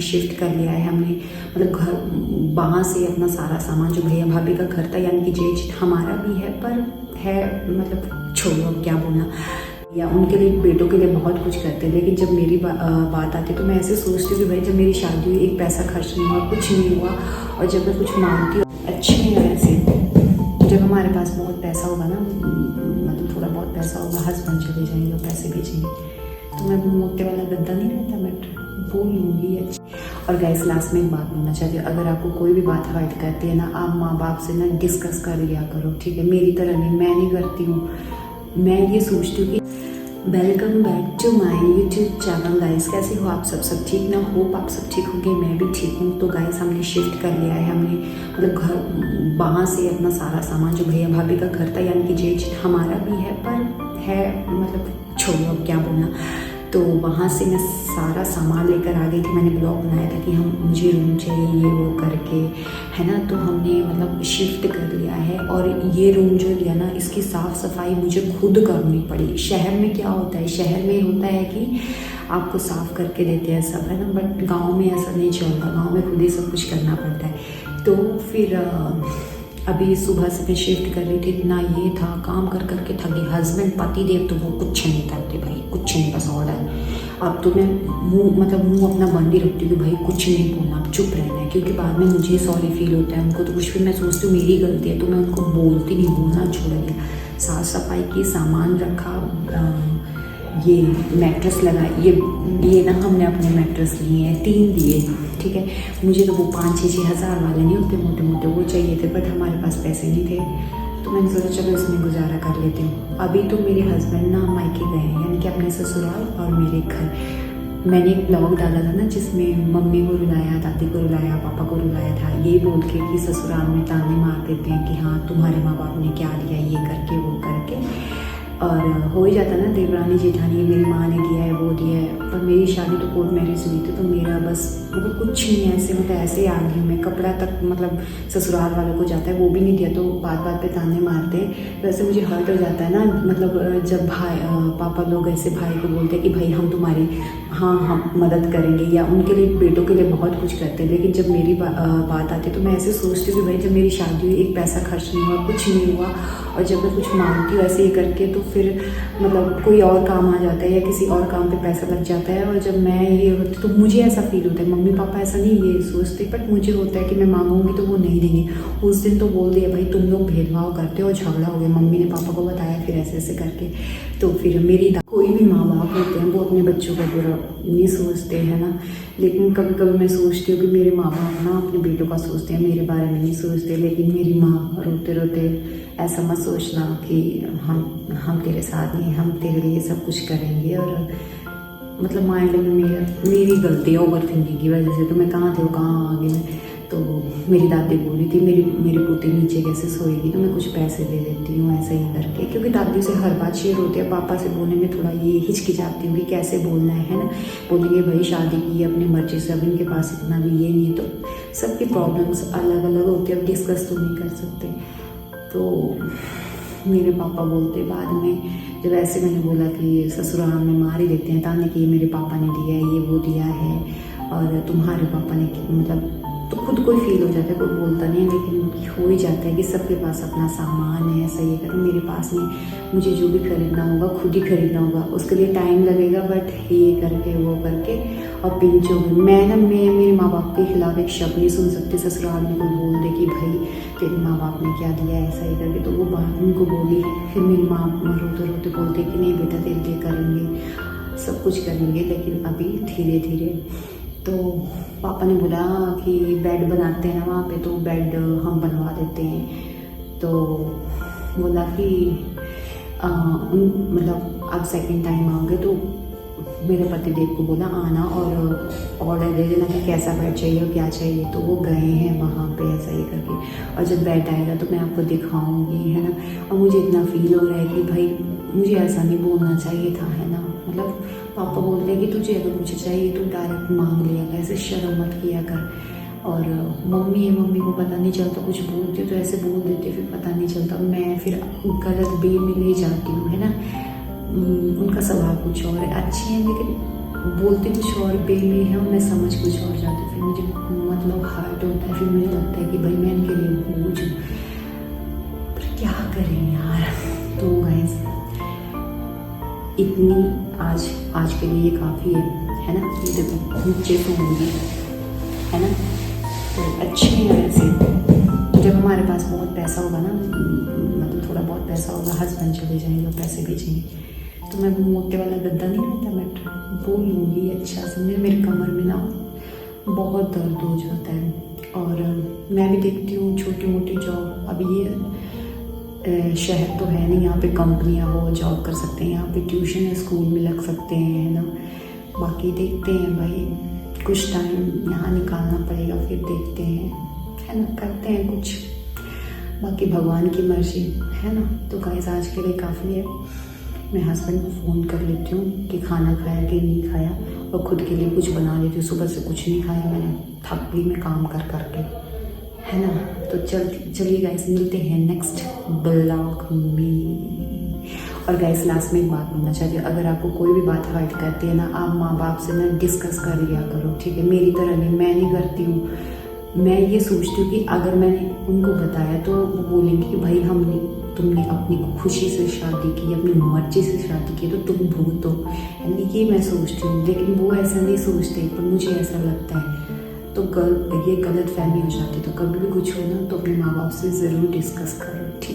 Shift कर लिया है हमने, मतलब घर वहाँ से अपना सारा सामान, जो भैया भाभी का घर था यानी कि जेठ हमारा भी है, पर है मतलब छोड़ो अब क्या बोलना, या उनके लिए बेटों के लिए बहुत कुछ करते हैं। लेकिन जब मेरी बात आती है तो मैं ऐसे सोचती हूँ कि भाई जब मेरी शादी हुई एक पैसा खर्च नहीं हुआ, कुछ नहीं हुआ, और जब मैं कुछ मांगती हूँ अच्छी नहीं है ऐसे, जब हमारे पास बहुत पैसा होगा ना, मतलब थोड़ा बहुत पैसा होगा, हस्बैंड चले जाएंगे तो पैसे भेजेंगे, तो मैं मोटे वाला गद्दा नहीं रहता, मैं वो लूँगी अच्छी। और गाइस लास्ट में एक बात बोलना चाहती हूँ, अगर आपको कोई भी बात हर्ट करती है ना, आप माँ बाप से ना डिस्कस कर लिया करो, ठीक है? मेरी तरह नहीं, मैं नहीं करती हूँ। मैं ये सोचती हूँ कि welcome back to my YouTube channel guys. कैसे हो आप सब ठीक ना? होप आप सब ठीक होंगे, मैं भी ठीक हूँ। तो गाइस हमने शिफ्ट कर लिया है, हमने मतलब घर वहाँ से अपना सारा सामान, जो भैया भाभी का घर था यानी कि जेठ हमारा भी है, पर है मतलब छोड़ो अब क्या बोलना, तो वहाँ से मैं सारा सामान लेकर आ गई थी। मैंने ब्लॉग बनाया था कि मुझे रूम चाहिए ये वो करके, है ना? तो हमने मतलब शिफ्ट कर लिया है, और ये रूम जो लिया ना, इसकी साफ़ सफाई मुझे खुद करनी पड़ी। शहर में क्या होता है, शहर में होता है कि आपको साफ़ करके देते हैं सब, है ना? बट गाँव में ऐसा नहीं चलता, गाँव में खुद ही सब कुछ करना पड़ता है। तो फिर अभी सुबह से मैं शिफ्ट कर रही थी, इतना ये था, काम कर करके थक गई। हस्बैंड पति देव तो वो कुछ नहीं करते भाई, कुछ नहीं, बस ऑर्डर। अब तो मैं मुंह अपना बंद ही रखती हूँ कि भाई कुछ नहीं बोलना, अब चुप रहना है, क्योंकि बाद में मुझे सॉरी फील होता है, उनको तो कुछ, फिर मैं सोचती हूँ मेरी गलती है, तो मैं उनको बोलती नहीं, बोलना छोड़ दिया। साफ सफाई की सामान रखा, ये मैट्रेस लगा, ये ना हमने अपने मैट्रेस लिए हैं, 3 दिए, ठीक है? मुझे तो वो 5-6 हज़ार वाले नहीं होते, मोटे मोटे वो चाहिए थे, बट हमारे पास पैसे नहीं थे, तो मैंने सोचा चलो इसमें गुजारा कर लेती हूँ। अभी तो मेरे हस्बैंड ना मायके गए हैं, यानी कि अपने ससुराल और मेरे घर। मैंने एक ब्लॉग डाला था ना, जिसमें मम्मी को रुलाया, दादी को रुलाया, पापा को रुलाया था, ये बोल के कि ससुराल में ताने मार देते हैं कि हाँ तुम्हारे माँ बाप ने क्या दिया, ये करके वो करके, और हो ही जाता ना, देवरानी जेठानी मेरी माँ ने दिया है, वो दिया है। पर मेरी शादी तो कोर्ट मैरिज हुई थी, तो मेरा बस मतलब कुछ नहीं, ऐसे मतलब ऐसे ही आ गई हूँ मैं। कपड़ा तक मतलब ससुराल वालों को जाता है, वो भी नहीं दिया, तो बात बात पे ताने मारते हैं। वैसे मुझे हर्ट हो जाता है ना, मतलब जब भाई पापा लोग ऐसे भाई को बोलते हैं कि भाई हम तुम्हारी हम मदद करेंगे, या उनके लिए बेटों के लिए बहुत कुछ करते हैं। लेकिन जब मेरी बात आती है तो मैं ऐसे सोचती हूँ कि भाई जब मेरी शादी हुई एक पैसा खर्च नहीं हुआ, कुछ नहीं हुआ, और जब मैं कुछ मांगती हूँ ऐसे ही करके, तो फिर मतलब कोई और काम आ जाता है या किसी और काम पे पैसा लग जाता है। और जब मैं ये होती तो मुझे ऐसा फील होता है, मम्मी पापा ऐसा नहीं ये सोचते, बट मुझे होता है कि मैं मांगूंगी तो वो नहीं देंगे। उस दिन तो बोल दिया भाई तुम लोग भेदभाव करते हो, झगड़ा हो गया, मम्मी ने पापा को बताया, फिर ऐसे ऐसे करके। तो फिर मेरी कोई भी माँ बाप होते हैं वो अपने बच्चों का बुरा नहीं सोचते हैं ना, लेकिन कभी कभी मैं सोचती हूँ कि मेरे माँ बाप ना अपने बेटों का सोचते हैं, मेरे बारे में नहीं सोचते। लेकिन मेरी माँ रोते रोते ऐसा मत सोचना कि हम तेरे साथ नहीं, हम तेरे लिए सब कुछ करेंगे। और मतलब माइंड में मेरी गलती है ओवर थिंकिंग की वजह से, तो मैं कहाँ थे वो कहाँ आ गई। तो मेरी दादी बोल रही थी मेरी पोती नीचे कैसे सोएगी, तो मैं कुछ पैसे दे देती हूँ ऐसे ही करके, क्योंकि दादी से हर बात शेयर होती है। पापा से बोलने में थोड़ा ये हिचकिचाती हूँ कि कैसे बोलना है ना, बोलेंगे भाई शादी की अपनी मर्जी से, अब इनके पास इतना भी ये नहीं है। तो सबकी प्रॉब्लम्स अलग अलग होती है, अब डिस्कस तो नहीं कर सकते। तो मेरे पापा बोलते बाद में, जब ऐसे मैंने बोला कि ससुराल में मार ही देते हैं ताने कि मेरे पापा ने दिया है, ये वो दिया है, और तुम्हारे पापा ने मतलब, तो खुद को ही फील हो जाता है, कोई बोलता नहीं है, लेकिन हो ही जाता है कि सबके पास अपना सामान है, ऐसा ये कर। मेरे पास नहीं, मुझे जो भी खरीदना होगा खुद ही खरीदना होगा, उसके लिए टाइम लगेगा, बट ये करके वो करके। और पिंच हो गई मैं मेरे माँ बाप के खिलाफ एक शब्द नहीं सुन सकती। ससुराल में कोई बोल दे कि भाई तेरे माँ बाप ने क्या दिया, ऐसा ही करके, तो वो बात उनको बोली। फिर मेरी माँ रोते रोते बोलते कि नहीं बेटा तेरे लिए करेंगे, सब कुछ करेंगे, लेकिन अभी धीरे धीरे। तो पापा ने बोला कि बेड बनाते हैं ना वहाँ पे, तो बेड हम बनवा देते हैं। तो बोला कि मतलब आप सेकंड टाइम आओगे तो मेरे पति देव को बोला आना और ऑर्डर दे देना कि कैसा बेड चाहिए और क्या चाहिए। तो वो गए हैं वहाँ पे ऐसा ही करके, और जब बेड आएगा तो मैं आपको दिखाऊंगी, है ना। और मुझे इतना फील हो रहा है कि भाई मुझे ऐसा नहीं बोलना चाहिए था, है ना। मतलब पापा बोलते हैं कि तुझे अगर मुझे चाहिए तो डायरेक्ट मांग लिया कर, ऐसे शर्म मत किया कर। और मम्मी है, मम्मी को पता नहीं चलता, कुछ बोलती हो तो ऐसे बोल देते, फिर पता नहीं चलता, मैं फिर गलत वे में ले जाती हूँ, है ना। उनका स्वभाव कुछ और है, अच्छी है लेकिन बोलते कुछ और वे में है, और मैं समझ कुछ और जाती हूँ। होता है, फिर मुझे लगता है कि भाई मैं इनके लिए बोझ हूँ, पर क्या करें यार। तो गाइस इतनी आज के लिए ये काफ़ी है ना। ये देखो नीचे तो होंगी है ना, तो अच्छे हैं वैसे। जब हमारे पास बहुत पैसा होगा ना, मतलब थोड़ा बहुत पैसा होगा, हस्बैंड चले जाएंगे और पैसे भेजेंगे, तो मैं वो मोटे वाला गद्दा नहीं रहता मैं वो लूँगी अच्छा से। मेरे कमर में ना बहुत दर्द हो जाता है। और मैं भी देखती हूँ छोटी मोटी जॉब, अब ये शहर तो है नहीं यहाँ पे कंपनियाँ वो जॉब कर सकते हैं, यहाँ पे ट्यूशन है, स्कूल में लग सकते हैं है ना। बाकी देखते हैं भाई, कुछ टाइम यहाँ निकालना पड़ेगा, फिर देखते हैं है ना, करते हैं कुछ, बाकी भगवान की मर्जी है ना। तो गाइस आज के लिए काफ़ी है। मैं हस्बैंड को फ़ोन कर लेती हूँ कि खाना खाया कि नहीं खाया, और ख़ुद के लिए कुछ बना लेती हूँ। सुबह से कुछ नहीं खाया मैंने, थक गई मैं काम कर करके है ना। तो चलिए गाइस मिलते हैं नेक्स्ट ब्लॉग में। और गाइस लास्ट में एक बात बोलना चाहती हूँ, अगर आपको कोई भी बात हर्ट करती है ना, आप माँ बाप से ना डिस्कस कर लिया करो, ठीक है। मेरी तरह नहीं, मैं नहीं करती हूँ। मैं ये सोचती हूँ कि अगर मैंने उनको बताया तो वो बोलेंगे कि भाई तुमने अपनी खुशी से शादी की, अपनी मर्जी से शादी की, तो तुम भूत हो, यानी ये मैं सोचती हूँ। लेकिन वो ऐसा नहीं सोचते, पर मुझे ऐसा लगता है। तो ये गलत फहमी हो जाती है। तो कभी भी कुछ हो ना तो अपने माँ बाप से ज़रूर डिस्कस करो, ठीक है।